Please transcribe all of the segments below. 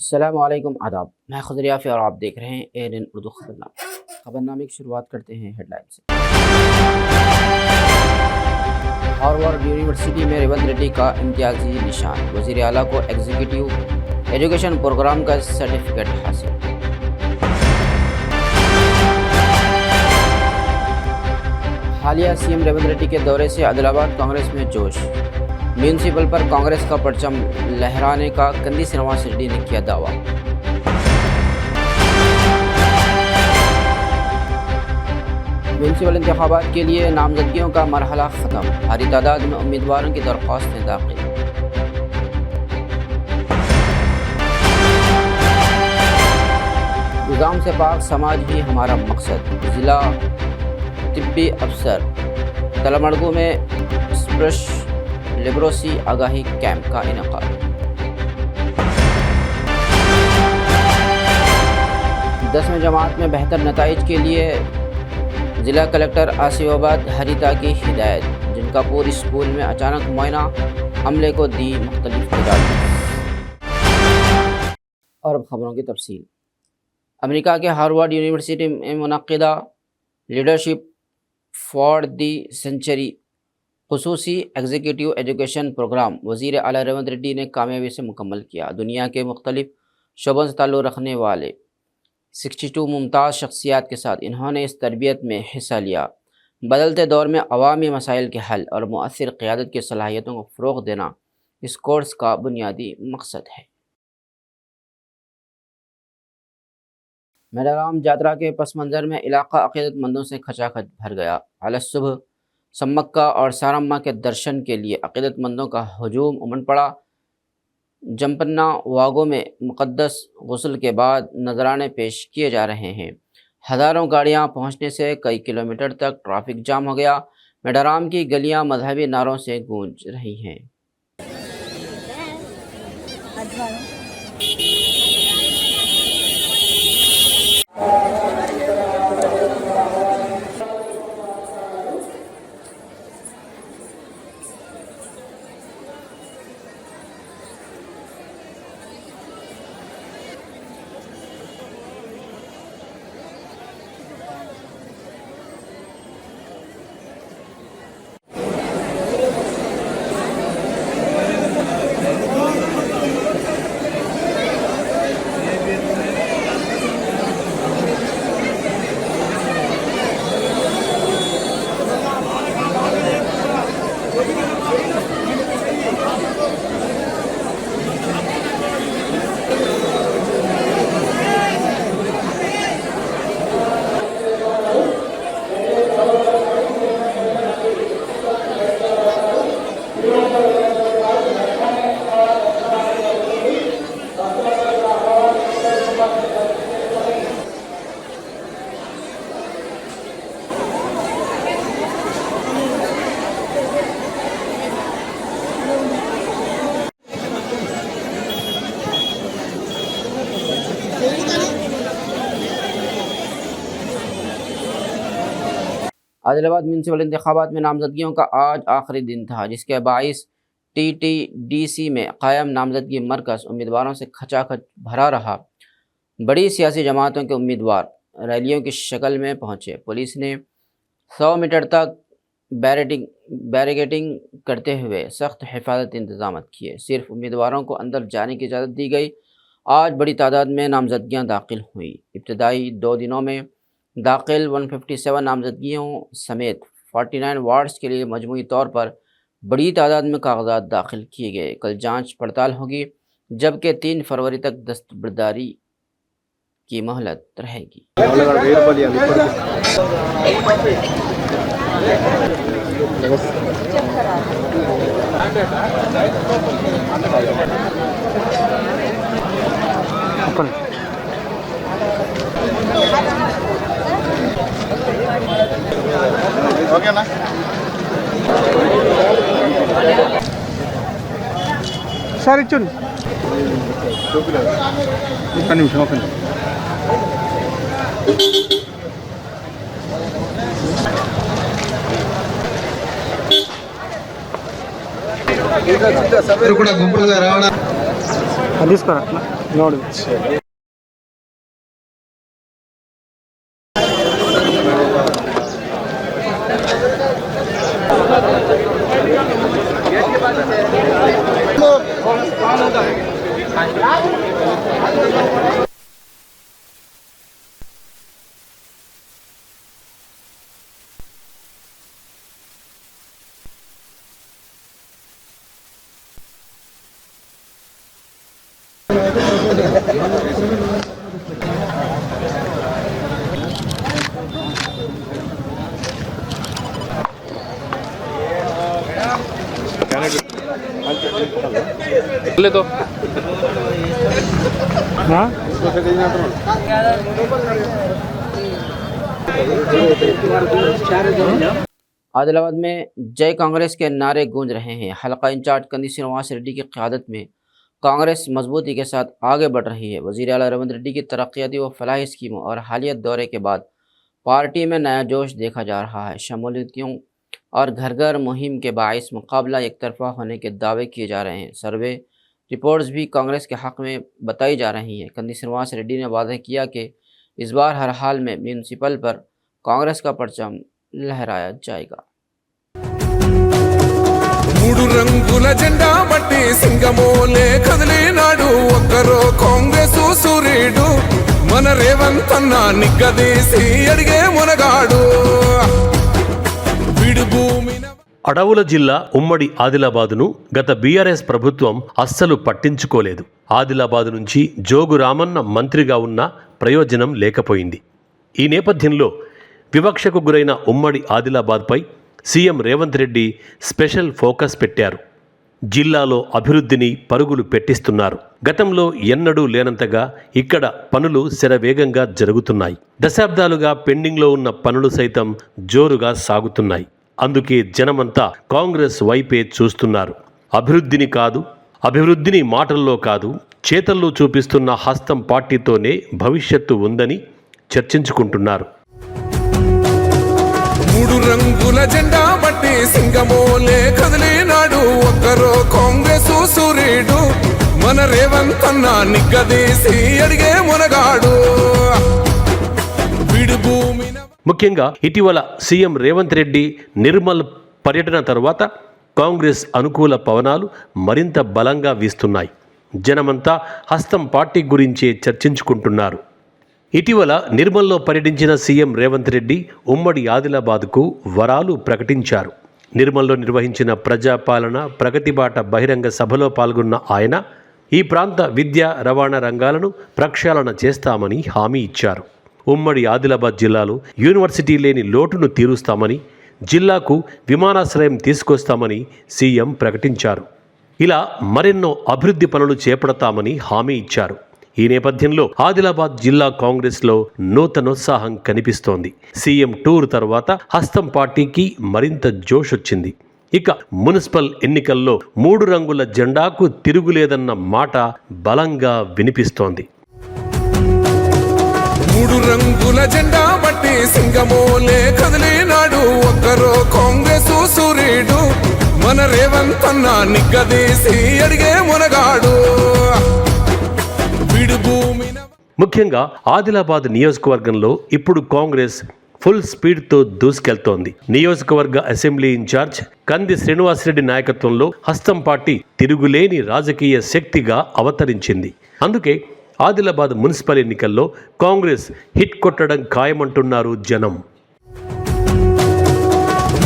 अस्सलामुअलैकुम आदाब, मैं खुदरियाफ़ी और आप देख रहे हैं ANN उर्दू खबरनामा। खबरनामे की शुरुआत करते हैं हेडलाइन से। हार्वर्ड यूनिवर्सिटी में रेवंत रेड्डी का इम्तियाजी निशान, वज़ीर आला को एग्जीक्यूटिव एजुकेशन प्रोग्राम का सर्टिफिकेट हासिल। हालिया CM रेवंत रेड्डी के दौरे से आदिलाबाद कांग्रेस में जोश, म्यूनसिपल पर कांग्रेस का परचम लहराने का कंदी श्रीनिवास रेड्डी ने किया दावा। म्यूनसिपल इंतखाबात के लिए नामजदगियों का मरहला ख़त्म, भारी तादाद में उम्मीदवारों की दरख्वास्तें दाखिल। निज़ाम से पाक समाज ही हमारा मकसद, ज़िला तिब्बी अफसर तलमड़गू में स्पर्श लेब्रोसी आगाही कैंप का इनेकाद। 10वीं जमात में बेहतर नताइज के लिए ज़िला कलेक्टर आसिफाबाद हरिता की हिदायत, जिनका पूरी स्कूल में अचानक मुआयना अमले को दी मुख्तलिफ तजावीज़। और अब खबरों की तफसील। अमेरिका के हार्वर्ड यूनिवर्सिटी में मुनक़िदा लीडरशिप फॉर दी सेंचुरी खुसूसी एग्जीक्यूटिव एजुकेशन प्रोग्राम वज़ीर आला रेवंत रेड्डी ने कामयाबी से मुकम्मल किया। दुनिया के मुख्तलिफ शोबों से ताल्लुक़ रखने वाले 62 मुमताज़ शख्सियात के साथ इन्होंने इस तरबियत में हिस्सा लिया। बदलते दौर में अवामी मसाइल के हल और मुअस्सिर क़ियादत की सलाहियतों को फ़रोग़ देना इस कोर्स का बुनियादी मकसद है। मेडाराम जात्रा के पस मंज़र में इलाका अक़ीदतमंदों से खचाखच भर गया। अलसुबह सम्मक्का और सारम्मा के दर्शन के लिए अक़ीदतमंदों का हजूम उमड़ पड़ा। जमपन्ना वागो में मुक़द्दस गुस्ल के बाद नजराने पेश किए जा रहे हैं। हज़ारों गाड़ियां पहुंचने से कई किलोमीटर तक ट्रैफिक जाम हो गया। मेडाराम की गलियां मजहबी नारों से गूंज रही हैं। आदिलाबाद म्यूनसिपल इंतखाबात में नामजदगियों का आज आखिरी दिन था, जिसके बाइस TTDC में कायम नामजदगी मरकज़ उम्मीदवारों से खचाखच भरा रहा। बड़ी सियासी जमातों के उम्मीदवार रैलियों की शक्ल में पहुंचे। पुलिस ने 100 मीटर तक बैरिकेडिंग करते हुए सख्त हिफाजत इंतजाम किए। सिर्फ उम्मीदवारों को अंदर जाने की इजाज़त दी गई। आज बड़ी तादाद में नामजदगियाँ दाखिल हुई। इब्तदाई 2 दिनों में दाखिल 157 नामजदगियों समेत 49 वार्ड्स के लिए मजमूई तौर पर बड़ी तादाद में कागजात दाखिल किए गए। कल जांच पड़ताल होगी, जबकि 3 फरवरी तक दस्तबरदारी की मोहलत रहेगी। ఓకేనా సార్ ఇచ్చండి ఒక్క నిమిషం ఓకే కూడా గుంపులుగా రావడం తీసుకోరా ನೋಡಿ ले तो आदिलाबाद में जय कांग्रेस के नारे गूंज रहे हैं। हलका इंचार्ज कंदी श्रीनिवास रेड्डी की क़यादत में कांग्रेस मजबूती के साथ आगे बढ़ रही है। वज़ीर आला रेवंत रेड्डी की तरक्याती व फलाही स्कीमों और हालिया दौरे के बाद पार्टी में नया जोश देखा जा रहा है। शमूलियतों और घर घर मुहिम के बाइस मुकाबला एक तरफा होने के दावे किए जा रहे हैं। सर्वे रिपोर्ट्स भी कांग्रेस के हक़ में बताई जा रही हैं। कंदी श्रीनिवास रेड्डी ने वादा किया कि इस बार हर हाल में म्यूनसिपल पर कांग्रेस का परचम लहराया जाएगा। మూడు రంగుల జెండా బట్టి సింగమోలే కదిలినాడు ఒక్కరో కాంగ్రెసు సూర్యుడు మన రేవంత్ అన్న నిగ్గదీసి అడిగే మునగాడు విడు భూమిన అడవుల జిల్లా ఉమ్మడి ఆదిలాబాదును గత బీఆర్ఎస్ ప్రభుత్వం అస్సలు పట్టించుకోలేదు. ఆదిలాబాదు నుంచి జోగు రామన్న మంత్రిగా ఉన్న ప్రయోజనం లేకపోయింది. ఈ నేపథ్యంలో వివక్షకు గురైన ఉమ్మడి ఆదిలాబాద్పై CM Revanth Reddy special focus పెట్టారు. జిల్లాలో అభివృద్ధిని పరుగులు పెట్టిస్తున్నారు. గతంలో ఎన్నడూ లేనంతగా ఇక్కడ పనులు శరవేగంగా జరుగుతున్నాయి. దశాబ్దాలుగా పెండింగ్లో ఉన్న పనులు సైతం జోరుగా సాగుతున్నాయి. అందుకే జనమంతా కాంగ్రెస్ వైపే చూస్తున్నారు. అభివృద్ధిని మాటల్లో కాదు చేతల్లో చూపిస్తున్న హస్తం పార్టీతోనే భవిష్యత్తు ఉందని చర్చించుకుంటున్నారు. మూడు రంగుల జెండా బట్టి సింగమోలే కదిలినాడు ఒక్కరో కాంగ్రెసు సూర్యుడు మన రేవంత్ అన్న నిగ్గదీసి అడిగే మునగాడు విడు భూమిన ముఖ్యంగా ఇటీవల సీఎం రేవంత్ రెడ్డి నిర్మల్ పర్యటన తర్వాత కాంగ్రెస్ అనుకూల పవనాలు మరింత బలంగా వీస్తున్నాయి. జనమంతా హస్తం పార్టీ గురించే చర్చించుకుంటున్నారు. ఇటీవల నిర్మల్లో పర్యటించిన సీఎం రేవంత్ రెడ్డి ఉమ్మడి ఆదిలాబాద్కు వరాలు ప్రకటించారు. నిర్మల్లో నిర్వహించిన ప్రజాపాలన ప్రగతి బాట బహిరంగ సభలో పాల్గొన్న ఆయన ఈ ప్రాంత విద్యా రవాణా రంగాలను ప్రక్షాళన చేస్తామని హామీ ఇచ్చారు. ఉమ్మడి ఆదిలాబాద్ జిల్లాలో యూనివర్సిటీ లేని లోటును తీరుస్తామని, జిల్లాకు విమానాశ్రయం తీసుకొస్తామని సీఎం ప్రకటించారు. ఇలా మరెన్నో అభివృద్ధి పనులు చేపడతామని హామీ ఇచ్చారు. ఈ నేపథ్యంలో ఆదిలాబాద్ జిల్లా కాంగ్రెస్లో నూతనోత్సాహం కనిపిస్తోంది. సీఎం టూర్ తర్వాత హస్తం పార్టీకి మరింత జోష్ వచ్చింది. ఇక మున్సిపల్ ఎన్నికల్లో మూడు రంగుల జెండాకు తిరుగులేదన్న మాట బలంగా వినిపిస్తోంది. మూడు రంగుల జెండా బట్టి సింగమోలే కదిలినాడు ఒక్కరో కాంగ్రెసు సూర్యుడు మన రేవంత్ అన్న నిగ్గదీసి అడిగే మునగాడు విడు భూమిన ముఖ్యంగా ఆదిలాబాద్ నియోజకవర్గంలో ఇప్పుడు కాంగ్రెస్ ఫుల్ స్పీడ్తో దూసుకెళ్తోంది. నియోజకవర్గ అసెంబ్లీ ఇన్ఛార్జ్ కంది శ్రీనివాసరెడ్డి నాయకత్వంలో హస్తం పార్టీ తిరుగులేని రాజకీయ శక్తిగా అవతరించింది. అందుకే ఆదిలాబాద్ మున్సిపల్ ఎన్నికల్లో కాంగ్రెస్ హిట్ కొట్టడం ఖాయమంటున్నారు జనం.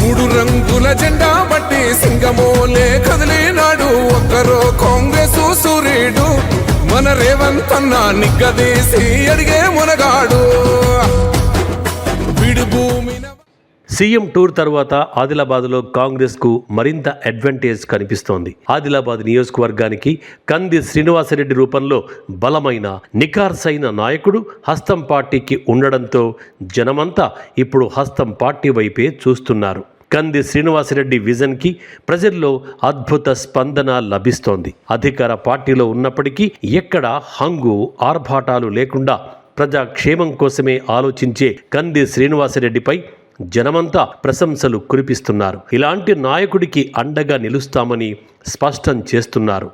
మూడు రంగుల జెండా బట్టి సింగమోలే కదిలినాడు ఒక్కరో కాంగ్రెసు సూర్యుడు మన రేవంత్ అన్న నిగ్గదీసి అడిగే మునగాడు విడు భూమిన సీఎం టూర్ తర్వాత ఆదిలాబాద్లో కాంగ్రెస్కు మరింత అడ్వాంటేజ్ కనిపిస్తోంది. ఆదిలాబాద్ నియోజకవర్గానికి కంది శ్రీనివాసరెడ్డి రూపంలో బలమైన నిఖార్సైన నాయకుడు హస్తం పార్టీకి ఉండడంతో జనమంతా ఇప్పుడు హస్తం పార్టీ వైపే చూస్తున్నారు. కంది శ్రీనివాసరెడ్డి విజన్కి ప్రజల్లో అద్భుత స్పందన లభిస్తోంది. అధికార పార్టీలో ఉన్నప్పటికీ ఎక్కడ హంగు ఆర్భాటాలు లేకుండా ప్రజాక్షేమం కోసమే ఆలోచించే కంది శ్రీనివాసరెడ్డిపై జనమంతా ప్రశంసలు కురిపిస్తున్నారు. ఇలాంటి నాయకుడికి అండగా నిలుస్తామని స్పష్టం చేస్తున్నారు.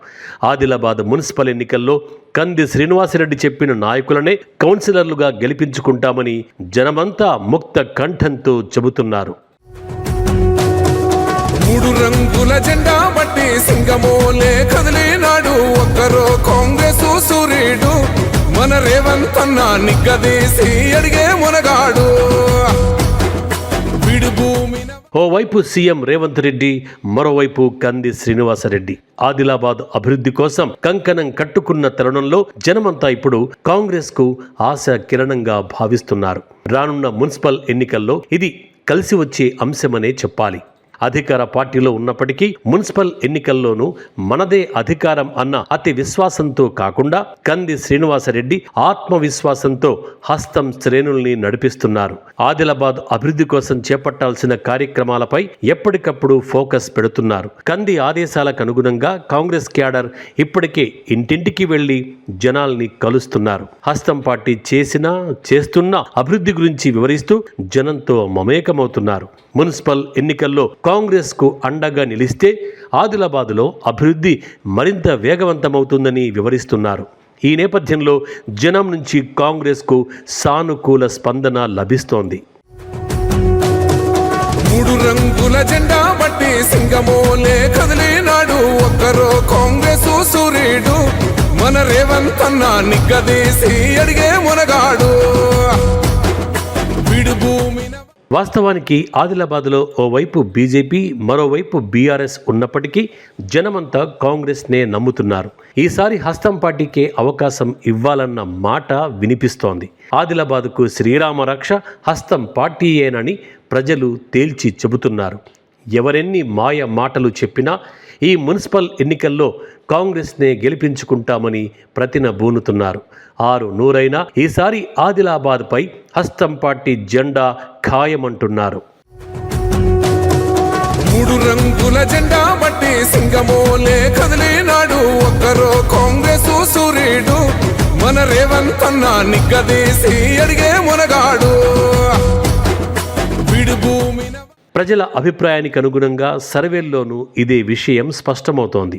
ఆదిలాబాద్ మున్సిపల్ ఎన్నికల్లో కంది శ్రీనివాసరెడ్డి చెప్పిన నాయకులనే కౌన్సిలర్లుగా గెలిపించుకుంటామని జనమంతా ముక్త కంఠంతో చెబుతున్నారు. మూడు రంగుల జెండా బట్టి సింగమోలే కదిలినాడు ఒక్కరో కాంగ్రెస్ సూర్యుడు మన రేవంత్ అన్న నిగ్గదీసి అడిగే మునగాడు విడు భూమి. ఓవైపు సీఎం రేవంత్ రెడ్డి, మరోవైపు కంది శ్రీనివాసరెడ్డి ఆదిలాబాద్ అభివృద్ధి కోసం కంకణం కట్టుకున్న తరుణంలో జనమంతా ఇప్పుడు కాంగ్రెస్ కు ఆశ కిరణంగా భావిస్తున్నారు. రానున్న మున్సిపల్ ఎన్నికల్లో ఇది కలిసి వచ్చే అంశమనే చెప్పాలి. అధికార పార్టీలో ఉన్నప్పటికీ మున్సిపల్ ఎన్నికల్లోనూ మనదే అధికారం అన్న అతి విశ్వాసంతో కాకుండా కంది శ్రీనివాసరెడ్డి ఆత్మవిశ్వాసంతో హస్తం శ్రేణుల్ని నడిపిస్తున్నారు. ఆదిలాబాద్ అభివృద్ధి కోసం చేపట్టాల్సిన కార్యక్రమాలపై ఎప్పటికప్పుడు ఫోకస్ పెడుతున్నారు. కంది ఆదేశాలకు అనుగుణంగా కాంగ్రెస్ క్యాడర్ ఇప్పటికే ఇంటింటికి వెళ్లి జనాల్ని కలుస్తున్నారు. హస్తం పార్టీ చేస్తున్న అభివృద్ధి గురించి వివరిస్తూ జనంతో మమేకమవుతున్నారు. మున్సిపల్ ఎన్నికల్లో కాంగ్రెస్ కు అండగా నిలిస్తే ఆదిలాబాద్లో అభివృద్ధి మరింత వేగవంతమవుతుందని వివరిస్తున్నారు. ఈ నేపథ్యంలో జనం నుంచి కాంగ్రెస్ కు సానుకూల స్పందన లభిస్తోంది. మూడు రంగుల జెండా బట్టి సింగమోలే కదిలినాడు ఒక్కరో కాంగ్రెస్ సూర్యుడు మన రేవంత్ అన్న నిగ్గదీసి అడిగే మునగాడు విడు భూమి. వాస్తవానికి ఆదిలాబాద్లో ఓవైపు బీజేపీ, మరోవైపు బీఆర్ఎస్ ఉన్నప్పటికీ జనమంతా కాంగ్రెస్నే నమ్ముతున్నారు. ఈసారి హస్తం పార్టీకే అవకాశం ఇవ్వాలన్న మాట వినిపిస్తోంది. ఆదిలాబాద్కు శ్రీరామ రక్ష హస్తం పార్టీయేనని ప్రజలు తేల్చి చెబుతున్నారు. ఎవరెన్ని మాయ మాటలు చెప్పినా ఈ మున్సిపల్ ఎన్నికల్లో కాంగ్రెస్నే గెలిపించుకుంటామని ప్రతినబూనుతున్నారు. 6-100 ఈసారి ఆదిలాబాద్పై హస్తం పార్టీ జెండా ఖాయమంటున్నారు. మూడు రంగుల జెండా బట్టి సింగమోలే కదిలినాడు ఒక్కరో కాంగ్రెస్ సూర్యుడు మన రేవంత్ అన్న నిగ్గదీసి అడిగే మునగాడు విడు భూమి. ప్రజల అభిప్రాయానికి అనుగుణంగా సర్వేల్లోనూ ఇదే విషయం స్పష్టమవుతోంది.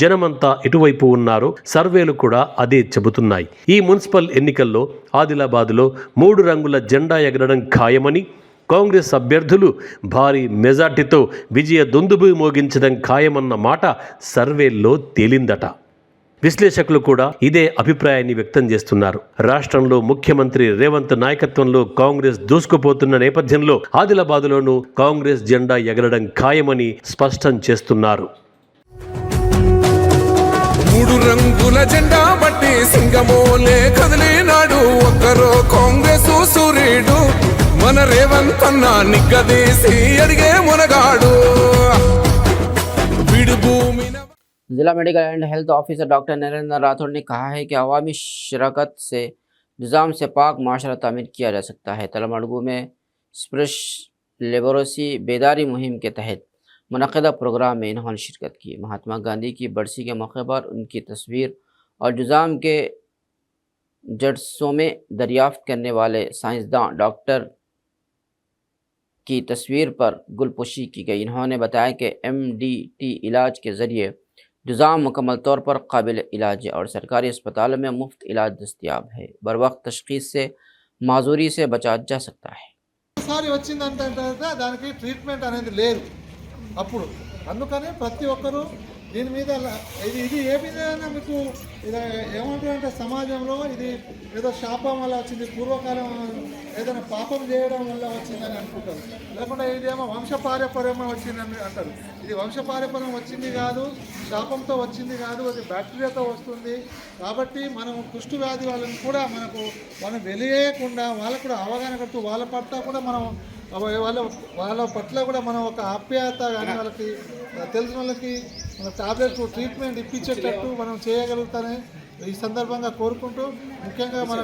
జనమంతా ఎటువైపు ఉన్నారో సర్వేలు కూడా అదే చెబుతున్నాయి. ఈ మున్సిపల్ ఎన్నికల్లో ఆదిలాబాద్లో 3 రంగుల జెండా ఎగరడం ఖాయమని, కాంగ్రెస్ అభ్యర్థులు భారీ మెజార్టీతో విజయ దుందుబి మోగించడం ఖాయమన్న మాట సర్వేల్లో తేలిందట. విశ్లేషకులు కూడా ఇదే అభిప్రాయాన్ని వ్యక్తం చేస్తున్నారు. రాష్ట్రంలో ముఖ్యమంత్రి రేవంత్ నాయకత్వంలో కాంగ్రెస్ దూసుకుపోతున్న నేపథ్యంలో ఆదిలాబాద్లోనూ కాంగ్రెస్ జెండా ఎగరడం ఖాయమని స్పష్టం చేస్తున్నారు. మూడు రంగుల జెండా బట్టి సింగమోలే కదిలినాడు ఒక్కరో కాంగ్రెస్ సూర్యుడు మన రేవంత్ అన్న నిగ్గదీసి అడిగే మునగాడు విడు భూమి. जिला medical and health officer doctor Narendra Rathore ने कहा है कि अवामी शराकत से निज़ाम से पाक माशरा तामीर किया जा सकता है। तलमडगू में स्पर्श लेबोरेसी बेदारी मुहिम के तहत मुनक़दा प्रोग्राम में इन्होंने शिरकत की। महात्मा गांधी की बरसी के मौके पर उनकी तस्वीर और निज़ाम के जड़सों में दरियाफ्त करने वाले साइंसदान डॉक्टर की तस्वीर पर गुलपोशी की गई। इन्होंने बताया कि MDT इलाज के ज़रिए निज़ाम मुकम्मल तौर पर काबिल इलाज है और सरकारी अस्पतालों में मुफ्त इलाज दस्तियाब है। बर वक्त तशख़ीस से माजूरी से बचा जा सकता है। ఒకసారి వచ్చిందంటే దానికి ట్రీట్మెంట్ అనేది లేదు అప్పుడు. అందుకని ప్రతి ఒక్కరూ దీని మీద ఇది ఏ విధంగా మీకు ఇది ఏమంటారంటే సమాజంలో ఇది ఏదో శాపం వల్ల వచ్చింది, పూర్వకాలం ఏదైనా పాపం చేయడం వల్ల వచ్చిందని అనుకుంటారు. లేకుంటే ఇదేమో వంశపారంపర్యం వచ్చిందని అంటారు. ఇది వంశపారంపర్యం వచ్చింది కాదు, శాపంతో వచ్చింది కాదు, అది బ్యాక్టీరియాతో వస్తుంది. కాబట్టి మనం కుష్టు వ్యాధి వాళ్ళని కూడా మనం వెలియకుండా వాళ్ళకు కూడా అవగాహన కడుతూ వాళ్ళ పట్ల కూడా మనం వాళ్ళ పట్ల కూడా మనం ఒక ఆప్యాయత కానీ వాళ్ళకి తెలిసిన వాళ్ళకి మన టాబ్లెట్ ట్రీట్మెంట్ ఇప్పించేటట్టు మనం చేయగలుగుతానే ఈ సందర్భంగా కోరుకుంటూ, ముఖ్యంగా మన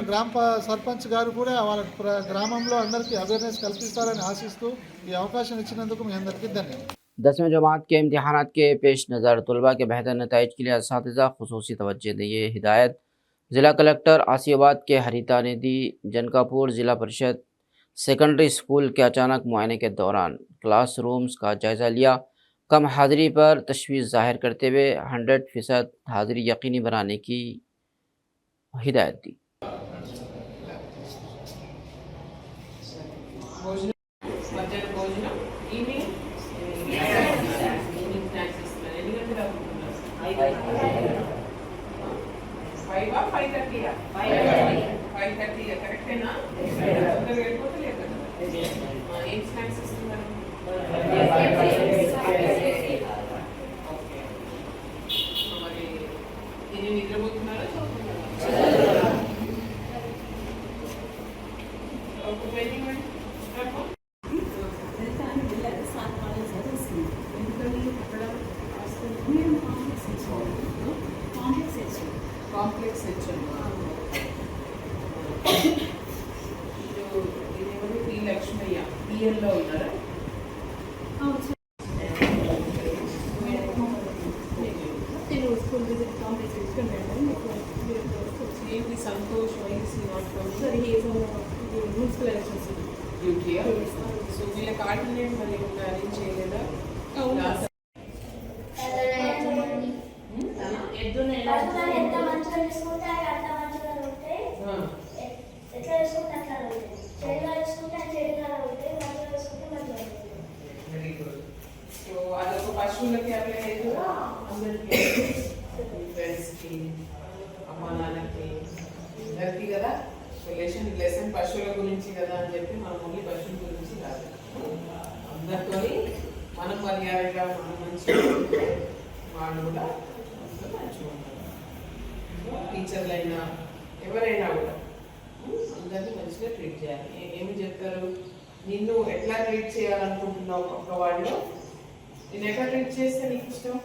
సర్పంచ్ గారు కూడా వాళ్ళ గ్రామంలో అందరికీ అవేర్నెస్ కల్పిస్తారని ఆశిస్తూ ఈ అవకాశం ఇచ్చినందుకు మీ అందరికీ ధన్యవాదాలు. 10वीं जमात के इम्तिहानात के पेश नज़र तलबा के बेहतर नताइज के लिए असातिज़ा खुसूसी तवज्जो दें। ये हिदायत ज़िला कलेक्टर आसियाबाद के हरिता ने दी। जनकापुर ज़िला परिषद सेकेंडरी स्कूल के अचानक मुआयने के दौरान क्लासरूम्स का जायज़ा लिया। कम हाज़िरी पर तशवीश ज़ाहिर करते हुए 100% हाज़िरी यकीनी बनाने की हिदायत दी। కాంప్లెక్స్ ఇదేమో టీ లక్ష్మయ్య బిఎల్లో ఉన్నారా? ఏంటి Santosh YC municipal elections డ్యూటీయా? So వీళ్ళకి ఆల్టర్నేట్ మరి అరేంజ్ చేయలేదా? Very good. సో అదొక పశువులకి అప్లై అవుతుందా? అందరికీ, ఫ్రెండ్స్కి, అమ్మ నాన్నకి, అందరికీ కదా. లెసన్ పశువుల గురించి కదా అని చెప్పి మనం ఓన్లీ పశువుల గురించి కాదు, అందరితో మనం మర్యాదగా మనం మంచిగా ఉంటే వాళ్ళు కూడా మంచిగా ఉంటారు. టీచర్లైనా ఎవరైనా కూడా అందరినీ మంచిగా ట్రీట్ చేయాలి. ఏమి చెప్తారు, నిన్ను ఎట్లా ట్రీట్ చేయాలనుకుంటున్నావు పక్క వాళ్ళు, నేను ఎట్లా ట్రీట్ చేస్తే నీకు ఇష్టం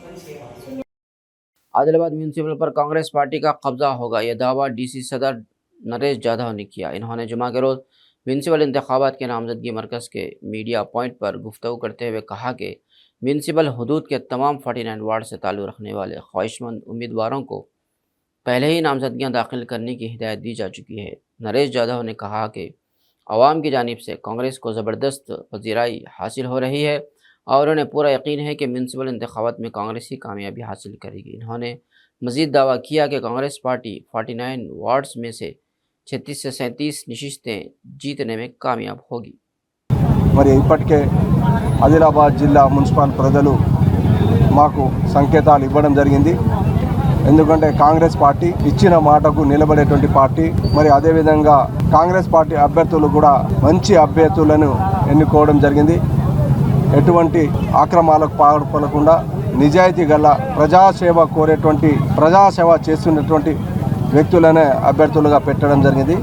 మంచిగా. आदिलाबाद म्यूनसिपल पर कांग्रेस पार्टी का कब्जा होगा, यह दावा डीसी सदर नरेश जाधव ने किया। इन्होंने जुमा के रोज़ म्यूनसिपल इंतखाबात के नामजदगी मरकज़ के मीडिया पॉइंट पर गुफ्तगू करते हुए कहा कि म्यूनसिपल हदूद के तमाम 49 वार्ड से ताल्लुक़ रखने वाले ख्वाहिशमंद उम्मीदवारों को पहले ही नामजदगियाँ दाखिल करने की हिदायत दी जा चुकी है। नरेश जाधव ने कहा कि अवाम की जानिब से कांग्रेस को ज़बरदस्त पजीराई हासिल हो रही है और उन्हें पूरा यकीन है कि म्यूनसिपल इंतखाबात में कांग्रेस ही कामयाबी हासिल करेगी। इन्होंने मज़ीद दावा किया कि कांग्रेस पार्टी 49 वार्ड्स में से 36 से 37 नशिस्तें जीतने में कामयाब होगी। మరి ఇప్పటికే ఆదిలాబాద్ జిల్లా మున్సిపల్ ప్రజలు మాకు సంకేతాలు ఇవ్వడం జరిగింది. ఎందుకంటే కాంగ్రెస్ పార్టీ ఇచ్చిన మాటకు నిలబడేటువంటి పార్టీ. మరి అదేవిధంగా కాంగ్రెస్ పార్టీ అభ్యర్థులు కూడా మంచి అభ్యర్థులను ఎన్నుకోవడం జరిగింది. ఎటువంటి ఆక్రమాలకు పాల్పడకుండా నిజాయితీ గల ప్రజాసేవ కోరేటువంటి ప్రజాసేవ చేస్తున్నటువంటి వ్యక్తులనే అభ్యర్థులుగా పెట్టడం జరిగింది.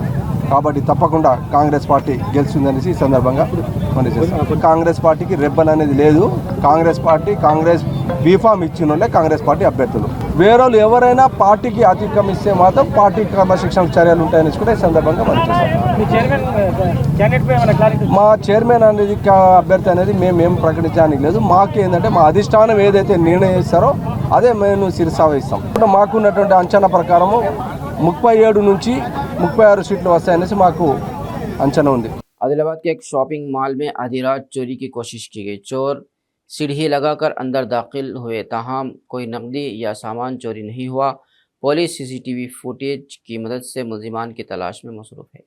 కాబట్టి తప్పకుండా కాంగ్రెస్ పార్టీ గెలుస్తుందనేసి ఈ సందర్భంగా మనం చేస్తాం. కాంగ్రెస్ పార్టీకి రెబ్బన్ అనేది లేదు. కాంగ్రెస్ బీఫామ్ ఇచ్చిన వాళ్ళే కాంగ్రెస్ పార్టీ అభ్యర్థులు. వేరేలు ఎవరైనా పార్టీకి అతిక్రమిస్తే మాత్రం పార్టీ క్రమశిక్షణ చర్యలు ఉంటాయనేసి కూడా ఈ సందర్భంగా మనం చేస్తాం. మా చైర్మన్ అనేది అభ్యర్థి అనేది మేమేం ప్రకటించడానికి లేదు. మాకు ఏంటంటే మా అధిష్టానం ఏదైతే నిర్ణయిస్తారో అదే మేము శిరసావహిస్తాం. మాకున్నటువంటి అంచనా ప్రకారము 37 నుంచి 36 सीटें वस्तायनेसी माकू अंचना उंदी। आदिलाबाद के एक शॉपिंग मॉल में आधी रात चोरी की कोशिश की गई। चोर सीढ़ी लगाकर अंदर दाखिल हुए, ताहम कोई नकदी या सामान चोरी नहीं हुआ। पुलिस सीसीटीवी फुटेज की मदद से मुलजिमान की तलाश में मसरूफ है।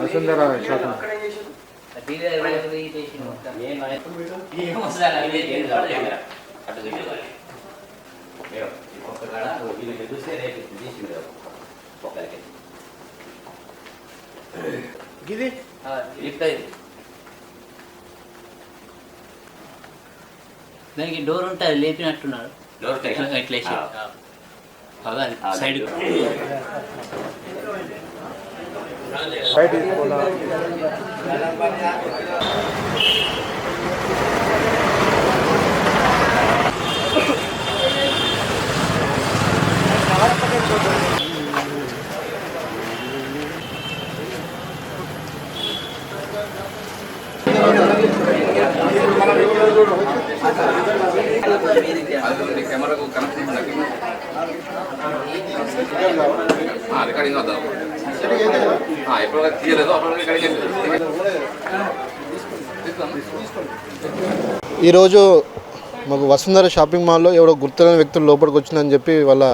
వసుంధర శాతం దానికి డోర్ ఉంటుంది, లేపినట్టున్నారు. ఇట్లా సైడ్ సైడ్ ఈరోజు మాకు వసుంధర షాపింగ్ మాల్లో ఎవరో గుర్తులేని వ్యక్తులు లోపలికి వచ్చిందని చెప్పి వాళ్ళ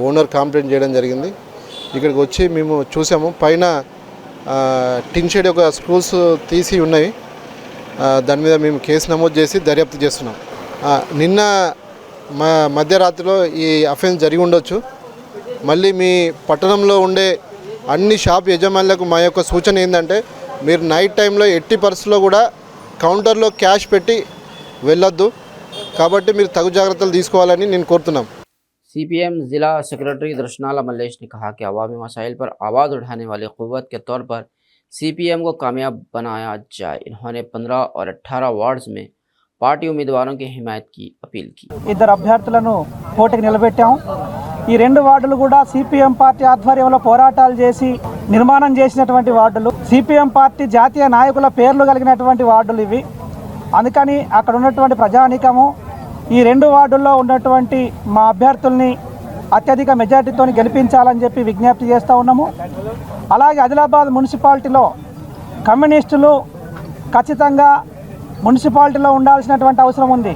ఓనర్ కంప్లైంట్ చేయడం జరిగింది. ఇక్కడికి వచ్చి మేము చూసాము, పైన టిన్ షెడ్ ఒక స్క్రూస్ తీసి ఉన్నాయి. దాని మీద మేము కేసు నమోదు చేసి దర్యాప్తు చేస్తున్నాం. నిన్న మధ్యరాత్రిలో ఈ అఫెన్స్ జరిగి ఉండొచ్చు. మళ్ళీ మీ పట్టణంలో ఉండే అన్ని షాప్ యజమానులకు మా యొక్క సూచన ఏంటంటే, మీరు నైట్ టైంలో ఎట్టి పరిస్థితుల్లో కూడా కౌంటర్లో క్యాష్ పెట్టి వెళ్ళొద్దు. కాబట్టి మీరు తగు జాగ్రత్తలు తీసుకోవాలని నేను కోరుతున్నాం. CPM जिला सेक्रेटरी दर्शनाला मल्लेश ने कहा कि अवामी मसाइल पर आवाज़ उठाने वाली क़ुव्वत के तौर पर CPM को कामयाब बनाया जाए. इन्होंने 15 और 18 वार्ड्स में पार्टी उम्मीदवारों की हिमायत की अपील की. ఇద్దరు అభ్యర్థులను పోటీకి నిలబెట్టాము. ఈ రెండు వార్డులు కూడా CPM పార్టీ ఆధ్వర్యంలో పోరాటాలు చేసి నిర్మాణం చేసినటువంటి వార్డులు. CPM పార్టీ జాతీయ నాయకుల పేర్లు కలిగినటువంటి వార్డులు ఇవి. అందుకని అక్కడ ఉన్నటువంటి ప్రజానీకము ఈ రెండు వార్డుల్లో ఉన్నటువంటి మా అభ్యర్థుల్ని అత్యధిక మెజార్టీతో గెలిపించాలని చెప్పి విజ్ఞప్తి చేస్తూ ఉన్నాము. అలాగే ఆదిలాబాద్ మున్సిపాలిటీలో కమ్యూనిస్టులు ఖచ్చితంగా మున్సిపాలిటీలో ఉండాల్సినటువంటి అవసరం ఉంది.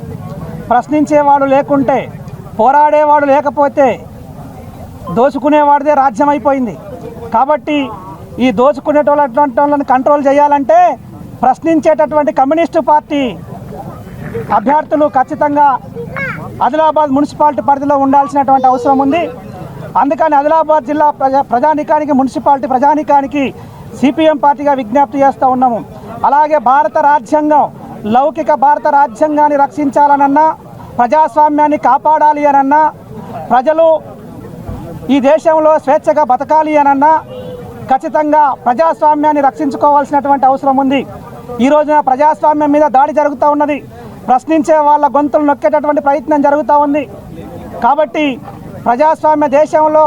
ప్రశ్నించేవాడు లేకుంటే, పోరాడేవాడు లేకపోతే దోచుకునేవాడిదే రాజ్యం అయిపోయింది. కాబట్టి ఈ దోచుకునేటోళ్ళని కంట్రోల్ చేయాలంటే ప్రశ్నించేటటువంటి కమ్యూనిస్టు పార్టీ అభ్యర్థులు ఖచ్చితంగా ఆదిలాబాద్ మున్సిపాలిటీ పరిధిలో ఉండాల్సినటువంటి అవసరం ఉంది. అందుకని ఆదిలాబాద్ జిల్లా ప్రజానీకానికి, మున్సిపాలిటీ ప్రజానీకానికి CPM పార్టీగా విజ్ఞప్తి చేస్తూ ఉన్నాము. అలాగే భారత రాజ్యాంగం, లౌకిక భారత రాజ్యాంగాన్ని రక్షించాలనన్నా, ప్రజాస్వామ్యాన్ని కాపాడాలి అనన్నా, ప్రజలు ఈ దేశంలో స్వేచ్ఛగా బతకాలి అనన్నా ఖచ్చితంగా ప్రజాస్వామ్యాన్ని రక్షించుకోవాల్సినటువంటి అవసరం ఉంది. ఈ రోజున ప్రజాస్వామ్యం మీద దాడి జరుగుతూ ఉన్నది. ప్రశ్నించే వాళ్ళ గొంతులు నొక్కేటటువంటి ప్రయత్నం జరుగుతూ ఉంది. కాబట్టి ప్రజాస్వామ్య దేశంలో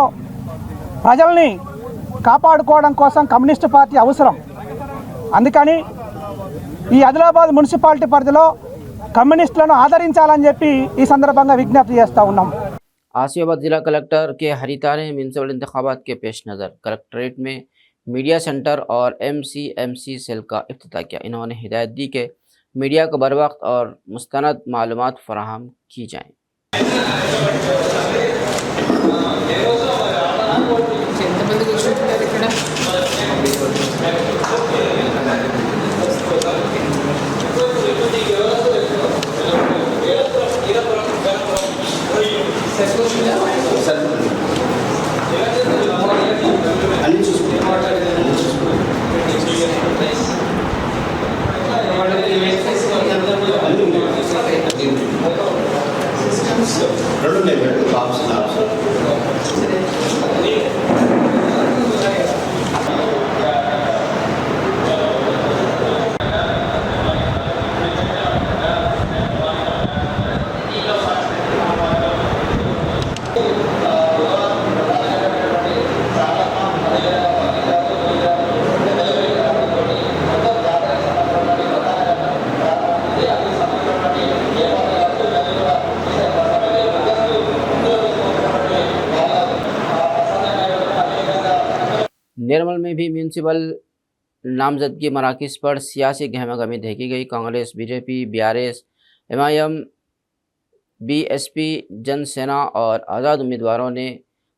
ప్రజల్ని కాపాడుకోవడం కోసం కమ్యూనిస్టు పార్టీ అవసరం. అందుకని ఈ ఆదిలాబాద్ మున్సిపాలిటీ పరిధిలో కమ్యూనిస్టులను ఆదరించాలని చెప్పి ఈ సందర్భంగా విజ్ఞప్తి చేస్తూ ఉన్నాం. आसियाबाद जिला कलेक्टर के हरिता ने म्यूनसिपल इंतखाबात के पेश नज़र कलेक्ट्रेट में मीडिया सेंटर और MCMC सेल का इफ्तिताह किया. इन्होंने हिदायत दी कि मीडिया को बर वक्त और मुस्तनद मालूमात फराहम की जाएँ. निर्मल में भी म्यूनसिपल नामजदगी मराकज़ पर सियासी गहमागहमी देखी गई. Congress, BJP, BRS, MIM, BSP, Jana Sena और आज़ाद उम्मीदवारों ने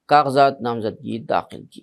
कागजात नामजदगी दाखिल की.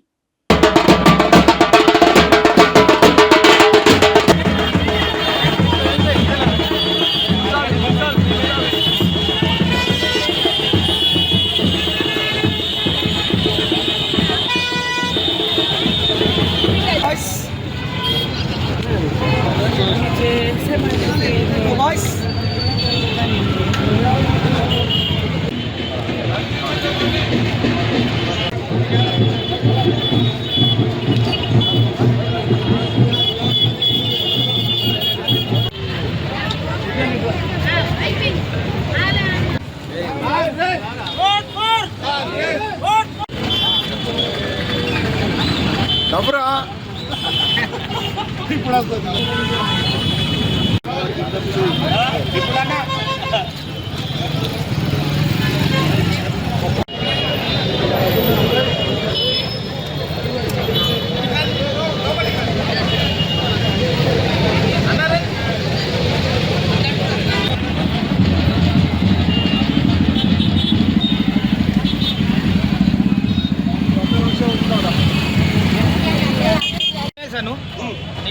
బాబురా ఇప్పుడు వస్తుంది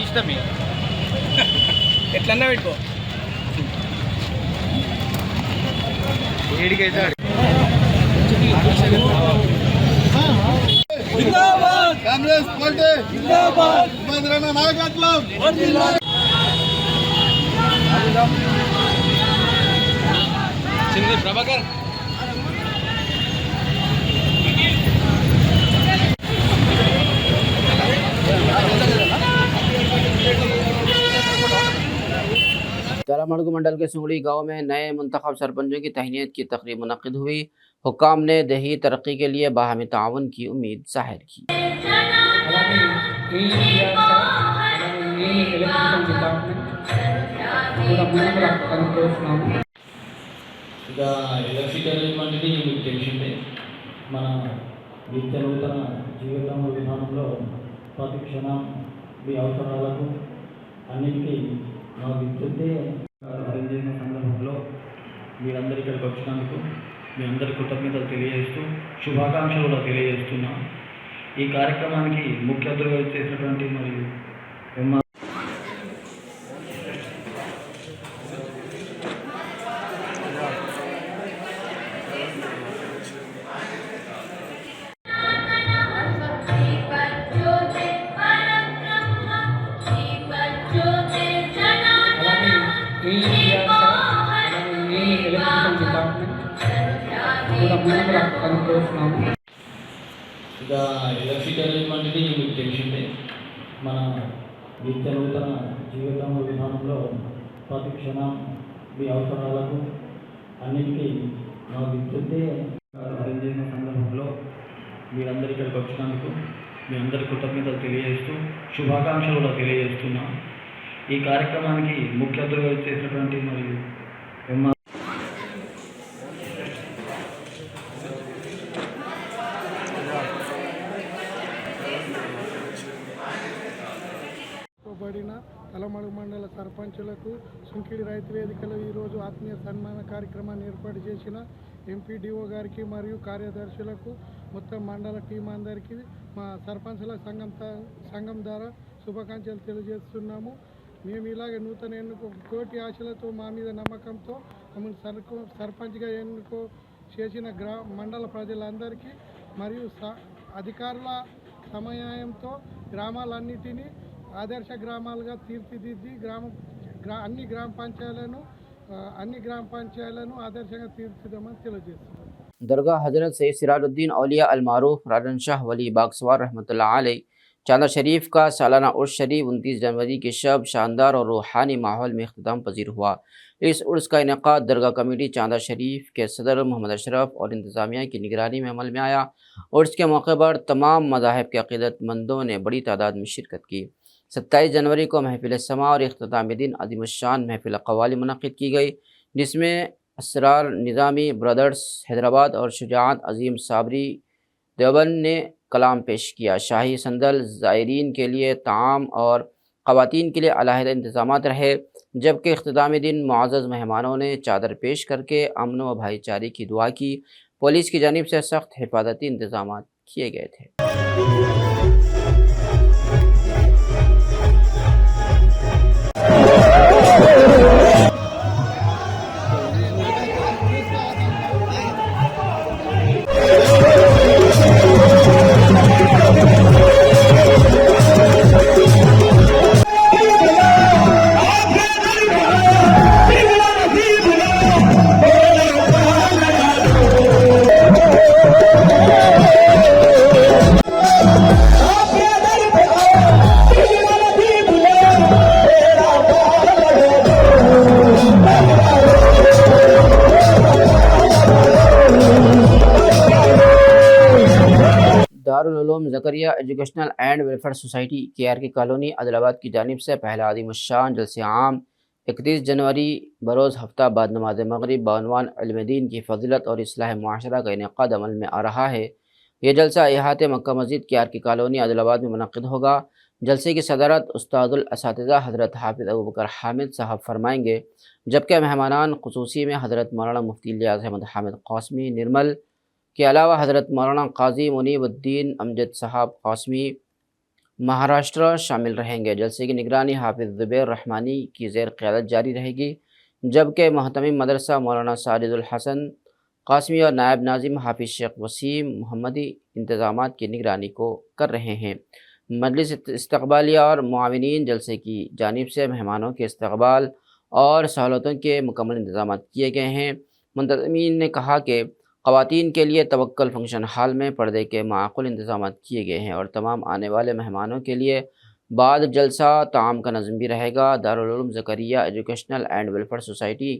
ఇష్టమే ఎట్లన్నా పెట్టుకో ఏడికైతే కాంగ్రెస్ పార్టీ జిందాబాద్ నాయకత్వం ప్రభాకర్ तालामड़गू मंडल के सुंगड़ी गांव में नए मुंतखब सरपंचों की तहनीत की तकरीब मुनक्किद हुई। हुक्काम ने दही तरक्की के लिए बाहमी ताउन की उम्मीद जाहिर की। ఇక ఎలక్ట్రికల్ అనేటువంటిది మీకు తెలిసిందే. మన నిత్య నూతన జీవితం విధానంలో ప్రతి క్షణం మీ అవసరాలకు అన్నిటికీ మా విద్యుత్తే అరేంజ్ చేసిన సందర్భంలో మీరందరూ ఇక్కడికి వచ్చినందుకు మీ అందరి కృతజ్ఞతలు తెలియజేస్తూ శుభాకాంక్షలు కూడా తెలియజేస్తున్నాం. ఈ కార్యక్రమానికి ముఖ్య అతిథిగా చేసినటువంటి మరియు ఇక ఎలక్ట్రికల్ అనేటువంటిది మీకు తెలిసిందే. మన నిత్య నూతన జీవితం విధానంలో ప్రతి క్షణం మీ అవసరాలకు అన్నిటికీ మా విద్యుత్తే అరేంజ్ చేసిన సందర్భంలో మీరందరూ ఇక్కడికి వచ్చినందుకు మీ అందరి కృతజ్ఞతలు తెలియజేస్తూ శుభాకాంక్షలు కూడా తెలియజేస్తున్నాం. ఈ కార్యక్రమానికి ముఖ్య అతిథిగా చేసినటువంటి మరియు పడిన తలమడుగు మండల సర్పంచులకు సుంకిడి రైతు వేదికలో ఈరోజు ఆత్మీయ సన్మాన కార్యక్రమాన్ని ఏర్పాటు చేసిన ఎంపీడీఓ గారికి మరియు కార్యదర్శులకు మొత్తం మండల టీం అందరికీ మా సర్పంచుల సంఘం ద్వారా శుభాకాంక్షలు తెలియజేస్తున్నాము. మేము ఇలాగే నూతన కోటి ఆశలతో మా మీద నమ్మకంతో మమ్మల్ని సర్పంచ్గా చేసిన మండల ప్రజలందరికీ మరియు అధికారుల సమన్వయంతో గ్రామాలన్నిటినీ ఆదర్శ గ్రామాలుగా తీర్చిదిద్ది అన్ని గ్రామ పంచాయతీలను ఆదర్శంగా తీర్చిదామని తెలియజేస్తున్నాం. दरगाह हजरत सैयद सिराजुद्दीन औलिया अल मारूफ राजन शाह वली बागसवार रहमतुल्लाह अलैह चांदा शरीफ का सालाना उर्स शरीफ 29 जनवरी के शब शानदार और रूहानी माहौल में इख्तिताम पजीर हुआ। इस उर्स का इनेकाद दरगाह कमेटी चांदा शरीफ के सदर मोहम्मद अशरफ और इंतज़ामिया की निगरानी में अमल में आया। उर्स के मौके पर तमाम मज़ाहिब के अक़ीदतमंदों ने बड़ी तादाद में शिरकत की। 27 जनवरी को महफिल समा और इख्तितामी दिन अज़ीमुश्शान महफिल क़वाली मुनक़्क़िद की गई, जिसमें असरार निज़ामी ब्रदर्स हैदराबाद और शुजाअत अज़ीम साबरी देवबंद ने कलाम पेश किया। शाही संदल ज़ायरीन के लिए ताम और ख़वातीन के लिए अलहदा इंतज़ामात रहे, जबकि इख्तितामी दिन मुअज़्ज़ज़ मेहमानों ने चादर पेश करके अमन व भाईचारे की दुआ की। पुलिस की जानिब से सख्त हिफाजती इंतज़ामात किए गए थे। Thank you. Darul Uloom Zakaria educational and welfare society KRK colony Adilabad की जानिब से पहला आदिमुशान जलसे आम 31 जनवरी बरोज़ हफ्ता बाद नमाज मगरिब बानवान इल्म दीन की फजीलत और इस्लाह मुआशरा का इनेकाद अमल में आ रहा है। यह जलसा इहाते मक्का मस्जिद KRK कॉलोनी आदिलाबाद में मुनक़िद होगा। जलसे की सदारत उस्तादुल असातिज़ा हज़रत हाफिज़ अबू बकर हामिद साहब फरमाएंगे, जबकि मेहमानान ख़ुसूसी में हज़रत मौलाना मुफ्ती इलियास अहमद हामिद क़ासमी निर्मल के अलावा हज़रत मौलाना काजी मुनीबुद्दीन अमजद साहब क़ासमी महाराष्ट्र शामिल रहेंगे। जलसे की निगरानी हाफिज़ ज़ुबैर रहमानी की ज़ेर क़यादत जारी रहेगी, जबकि मोहतमिम मदरसा मौलाना साजिदुल हसन क़ासमी और नायब नाजिम हाफिज़ शेख वसीम मोहम्मदी इंतज़ामात की निगरानी को कर रहे हैं। मजलिस इस्तक़बालिया और मुआविनीन जलसे की जानिब से मेहमानों के इस्तक़बाल और सहूलतों के मुकम्मल इंतज़ाम किए गए हैं। मुंतज़मीन ने कहा कि ख़वातीन के लिए तवक्कल फंक्शन हॉल में पर्दे के माक़ूल इंतज़ाम किए गए हैं और तमाम आने वाले मेहमानों के लिए बाद जलसा ताम का नज़म भी रहेगा। Darul Uloom Zakaria educational and welfare society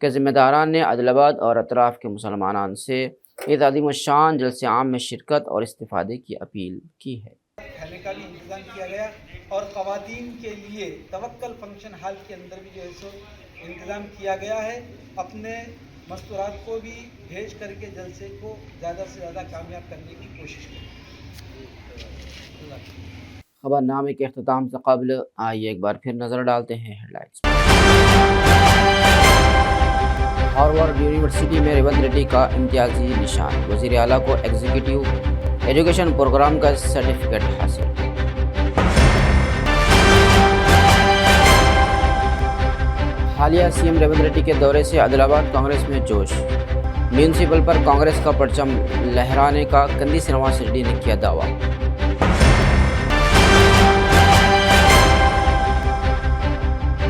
के ज़िम्मेदारान ने आदिलाबाद और अतराफ़ के मुसलमानान से इस आज़ीमुश्शान जलसे आम में शिरकत और इस्तिफ़ादे की अपील की है। खाने का भी इंतज़ाम किया गया और ख़वातीन के लिए तवक्कल फंक्शन हॉल के अंदर भी जो है सो इंतज़ाम किया गया है। अपने मस्तूरात को भी भेज करके जलसे को ज़्यादा से ज़्यादा कामयाब करने की कोशिश करें। खबरनामे के अख्ताम से कबल आइए एक बार फिर नज़र डालते हैं हेडलाइंस। हार्वर्ड यूनिवर्सिटी में रेवंत रेड्डी का इम्तियाजी निशान, वज़ीर आला को एग्जीक्यूटिव एजुकेशन प्रोग्राम का सर्टिफिकेट हासिल। हालिया CM रेवंत रेड्डी के दौरे से आदिलाबाद कांग्रेस में जोश, म्यूनसिपल पर कांग्रेस का परचम लहराने का कंदी श्रीनिवास रेड्डी ने किया दावा।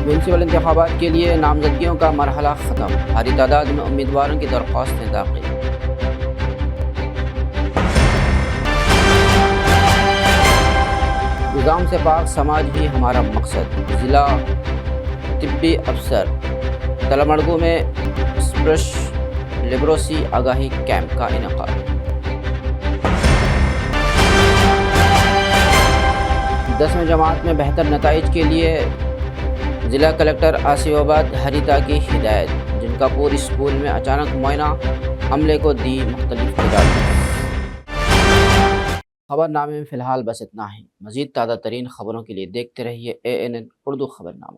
म्यूनसिपल इंतखाबात के लिए नामजदगियों का मरहला ख़त्म, भारी तादाद में उम्मीदवारों की दरख्वास्तें दाखिल। निज़ाम से पाक समाज ही हमारा मकसद, ज़िला तिब्बी अफसर तलमड़गू में स्पर्श लेब्रोसी आगाही कैंप का इनेकाद। 10वीं जमात में बेहतर नताइज के लिए ज़िला कलेक्टर आसिफाबाद हरिता की हिदायत, जिनका पूरी स्कूल में अचानक मुआयना अमले को दी मुख्तलिफ तजावीज़। खबरनामे में फ़िलहाल बस इतना ही। मज़ीद ताज़ा तरीन खबरों के लिए देखते रहिए ANN उर्दू खबरनामा।